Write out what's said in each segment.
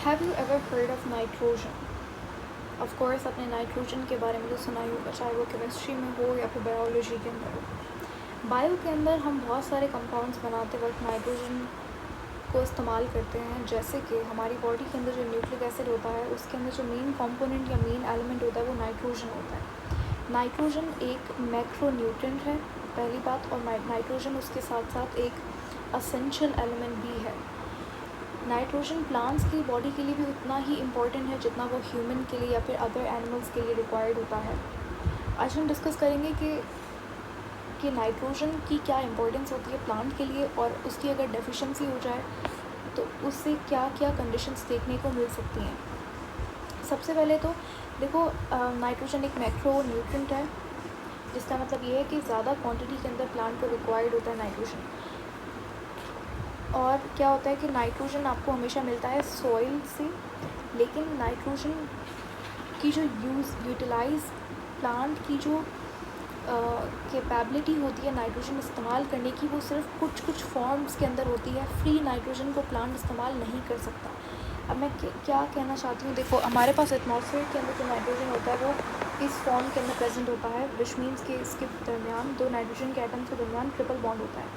Have you ever heard of nitrogen? Of course आपने nitrogen के बारे में तो सुना ही होगा, चाहे वो केमिस्ट्री में हो या फिर बायोलॉजी के अंदर हो। बायो के अंदर हम बहुत सारे कंपाउंड्स बनाते वक्त नाइट्रोजन को इस्तेमाल करते हैं। जैसे कि हमारी बॉडी के अंदर जो न्यूक्लिक एसिड होता है उसके अंदर जो मेन कंपोनेंट या मेन एलिमेंट होता है वो नाइट्रोजन होता है। नाइट्रोजन एक मैक्रोन्यूट्रिएंट है पहली बात, और नाइट्रोजन उसके साथ साथ एक असेंशियल एलिमेंट भी है। नाइट्रोजन प्लांट्स की बॉडी के लिए भी उतना ही इम्पॉर्टेंट है जितना वो ह्यूमन के लिए या फिर अदर एनिमल्स के लिए रिक्वायर्ड होता है। आज हम डिस्कस करेंगे कि नाइट्रोजन की क्या इम्पोर्टेंस होती है प्लांट के लिए, और उसकी अगर डेफिशिएंसी हो जाए तो उससे क्या क्या कंडीशंस देखने को मिल सकती हैं। सबसे पहले तो देखो, नाइट्रोजन एक मैक्रो न्यूट्रिएंट है, जिसका मतलब ये है कि ज़्यादा क्वांटिटी के अंदर प्लांट को रिक्वायर्ड होता है नाइट्रोजन। और क्या होता है कि नाइट्रोजन आपको हमेशा मिलता है सॉइल से, लेकिन नाइट्रोजन की जो यूटिलाइज प्लांट की जो कैपेबिलिटी होती है नाइट्रोजन इस्तेमाल करने की, वो सिर्फ कुछ फॉर्म्स के अंदर होती है। फ्री नाइट्रोजन को प्लांट इस्तेमाल नहीं कर सकता। अब मैं क्या कहना चाहती हूँ, देखो हमारे पास एटमॉस्फेयर के अंदर जो नाइट्रोजन होता है वो इस फॉर्म के अंदर प्रेजेंट होता है, विच मीन्स के इसके दरमियान दो नाइट्रोजन के एटम्स के दरमियान ट्रिपल बॉन्ड होता है।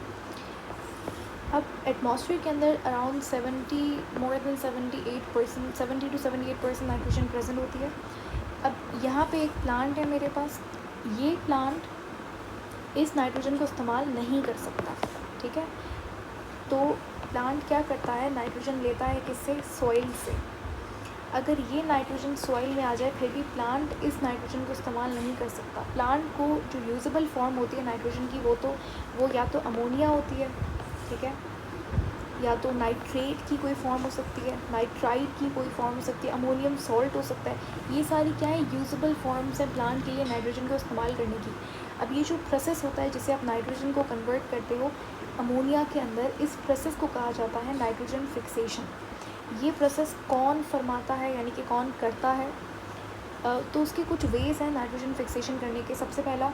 अब एटमॉस्फेयर के अंदर अराउंड 70 to 78% नाइट्रोजन प्रेजेंट होती है। अब यहाँ पे एक प्लांट है मेरे पास, ये प्लांट इस नाइट्रोजन को इस्तेमाल नहीं कर सकता, ठीक है। तो प्लांट क्या करता है, नाइट्रोजन लेता है किससे, सॉइल से। अगर ये नाइट्रोजन सॉइल में आ जाए फिर भी प्लांट इस नाइट्रोजन को इस्तेमाल नहीं कर सकता। प्लांट को जो यूजेबल फॉर्म होती है नाइट्रोजन की वो या तो अमोनिया होती है, ठीक है, या तो नाइट्रेट की कोई फॉर्म हो सकती है, नाइट्राइट की कोई फॉर्म हो सकती है, अमोनियम सॉल्ट हो सकता है। ये सारी क्या है, यूजेबल फॉर्म्स हैं प्लांट के लिए नाइट्रोजन को इस्तेमाल करने की। अब ये जो प्रोसेस होता है जिसे आप नाइट्रोजन को कन्वर्ट करते हो अमोनिया के अंदर, इस प्रोसेस को कहा जाता है नाइट्रोजन फिक्सेशन। ये प्रोसेस कौन फरमाता है, यानी कि कौन करता है, तो उसके कुछ वेज़ हैं नाइट्रोजन फिक्सेशन करने के। सबसे पहला,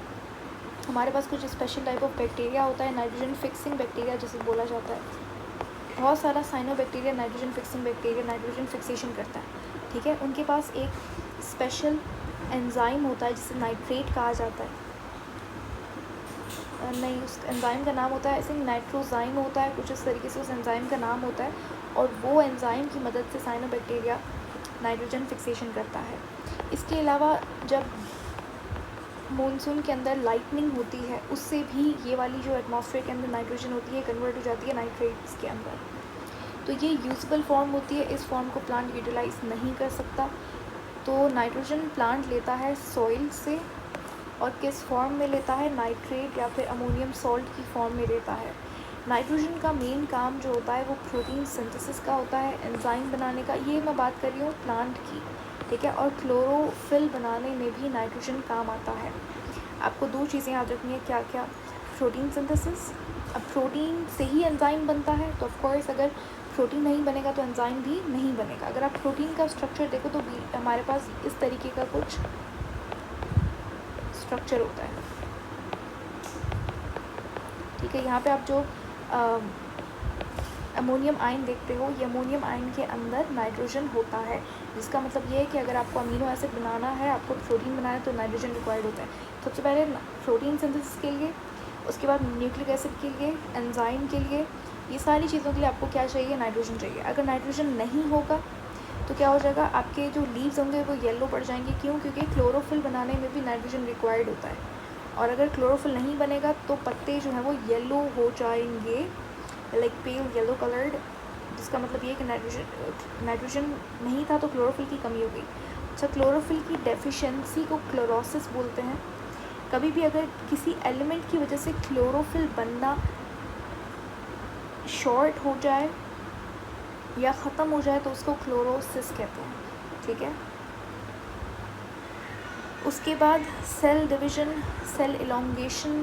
हमारे पास कुछ स्पेशल टाइप ऑफ बैक्टीरिया होता है, नाइट्रोजन फिक्सिंग बैक्टीरिया जिसे बोला जाता है। बहुत सारा cyanobacteria, nitrogen fixing bacteria nitrogen fixation करता है, ठीक है। उनके पास एक स्पेशल एंजाइम होता है जिसे नाइट्रेट कहा जाता है, नहीं उस एंजाइम का नाम होता है, ऐसे नाइट्रोजाइम होता है कुछ इस तरीके से उस एंजाइम का नाम होता है, और वो एंजाइम की मदद से साइनोबैक्टीरिया नाइट्रोजन फिक्सेशन करता है। इसके अलावा जब मॉनसून के अंदर लाइटनिंग होती है उससे भी ये वाली जो एटमॉस्फेयर के अंदर नाइट्रोजन होती है कन्वर्ट हो जाती है नाइट्रेट्स के अंदर। तो ये यूजेबल फॉर्म होती है, इस फॉर्म को प्लांट यूटिलाइज नहीं कर सकता। तो नाइट्रोजन प्लांट लेता है सॉइल से, और किस फॉर्म में लेता है, नाइट्रेट या फिर अमोनियम सॉल्ट की फॉर्म में लेता है। नाइट्रोजन का मेन काम जो होता है वो प्रोटीन सिंथेसिस का होता है, एंजाइम बनाने का। ये मैं बात कर रही हूँ प्लांट की, ठीक है। और क्लोरोफिल बनाने में भी नाइट्रोजन काम आता है। आपको दो चीज़ें याद रखनी है, क्या क्या, प्रोटीन सिंथेसिस। अब प्रोटीन से ही एंजाइम बनता है, तो ऑफकोर्स अगर प्रोटीन नहीं बनेगा तो एंजाइम भी नहीं बनेगा। अगर आप प्रोटीन का स्ट्रक्चर देखो तो हमारे पास इस तरीके का कुछ स्ट्रक्चर होता है, ठीक है। यहाँ पे आप जो अमोनियम आयन देखते हो, ये अमोनियम आयन के अंदर नाइट्रोजन होता है, जिसका मतलब ये है कि अगर आपको अमीनो एसिड बनाना है, आपको प्रोटीन बनाना है, तो नाइट्रोजन रिक्वायर्ड होता है। सबसे पहले प्रोटीन सिंथेसिस के लिए, उसके बाद न्यूक्लिक एसिड के लिए, एंजाइम के लिए, ये सारी चीज़ों के लिए आपको क्या चाहिए, नाइट्रोजन चाहिए। अगर नाइट्रोजन नहीं होगा तो क्या हो जाएगा, आपके जो लीव्स होंगे वो येलो पड़ जाएंगे। क्यों? क्योंकि क्लोरोफिल बनाने में भी नाइट्रोजन रिक्वायर्ड होता है, और अगर क्लोरोफिल नहीं बनेगा तो पत्ते जो हैं वो येलो हो जाएंगे, लाइक पेल येलो कलर्ड, जिसका मतलब ये है कि नाइट्रोजन नहीं था तो क्लोरोफिल की कमी हो गई। अच्छा, क्लोरोफिल की डेफिशिएंसी को क्लोरोसिस बोलते हैं। कभी भी अगर किसी एलिमेंट की वजह से क्लोरोफिल बनना शॉर्ट हो जाए या ख़त्म हो जाए तो उसको क्लोरोसिस कहते हैं, ठीक है। उसके बाद सेल डिवीज़न, सेल इलोंगेशन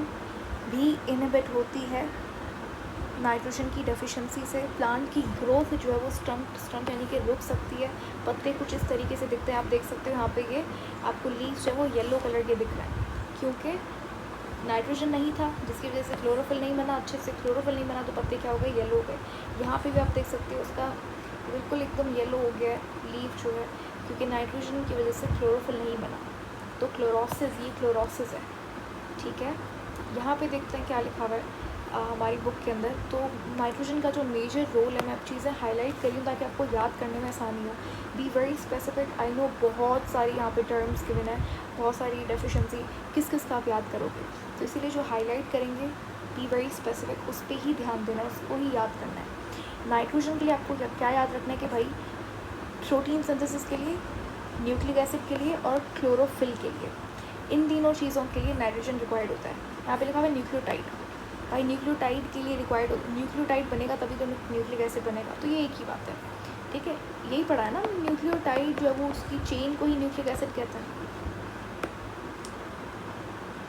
भी इनहिबिट होती है नाइट्रोजन की डेफिशिएंसी से। प्लांट की ग्रोथ जो है वो स्टंट यानी कि रुक सकती है। पत्ते कुछ इस तरीके से दिखते हैं, आप देख सकते हो यहाँ पे, ये आपको लीव्स जो है वो येलो कलर के दिख रहे हैं, क्योंकि नाइट्रोजन नहीं था, जिसकी वजह से क्लोरोफिल नहीं बना, अच्छे से क्लोरोफिल नहीं बना तो पत्ते क्या हो गए, येलो हो गए। यहाँ पे भी आप देख सकते हो उसका बिल्कुल एकदम येलो हो गया है लीफ जो है, क्योंकि नाइट्रोजन की वजह से क्लोरोफिल नहीं बना। तो क्लोरोसिस, ये क्लोरोसिस है, ठीक है। यहाँ पे देखते हैं क्या लिखा हुआ है हमारी बुक के अंदर। तो नाइट्रोजन का जो मेजर रोल है, मैं अब चीज़ें हाईलाइट करी हूँ ताकि आपको याद करने में आसानी हो। Be very specific. I know बहुत सारी यहाँ पे टर्म्स गिवन है, बहुत सारी डेफिशिएंसी, किस किस का आप याद करोगे। तो इसीलिए जो हाईलाइट करेंगे, बी वेरी स्पेसिफिक, उस पर ही ध्यान देना है, उसको ही याद करना है। नाइट्रोजन के लिए आपको क्या याद रखना है कि भाई प्रोटीन सिंथेसिस के लिए, न्यूक्लिक एसिड के लिए और क्लोरोफिल के लिए, इन तीनों चीज़ों के लिए नाइट्रोजन रिक्वायर्ड होता है। यहाँ पे लिखा हुआ है न्यूक्लियोटाइड, भाई न्यूक्लियोटाइड के लिए रिक्वायर्ड, न्यूक्लियोटाइड बनेगा तभी तो न्यूक्लिक एसिड बनेगा। तो ये एक ही बात है, ठीक है। यही पढ़ा है ना, न्यूक्लियोटाइड जो है वो उसकी चेन को ही न्यूक्लिक एसिड कहते हैं।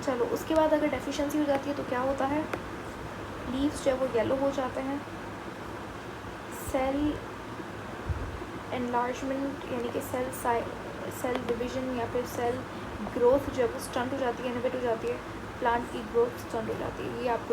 चलो उसके बाद अगर डेफिशिएंसी हो जाती है तो क्या होता है, लीव्स जो है वो येलो हो जाते हैं, सेल एनलार्जमेंट यानी कि सेल डिवीज़न या फिर सेल ग्रोथ जो है वो स्टंट हो जाती है, इनहिबिट हो जाती है, प्लांट की ग्रोथ स्टंट हो जाती है। ये आपको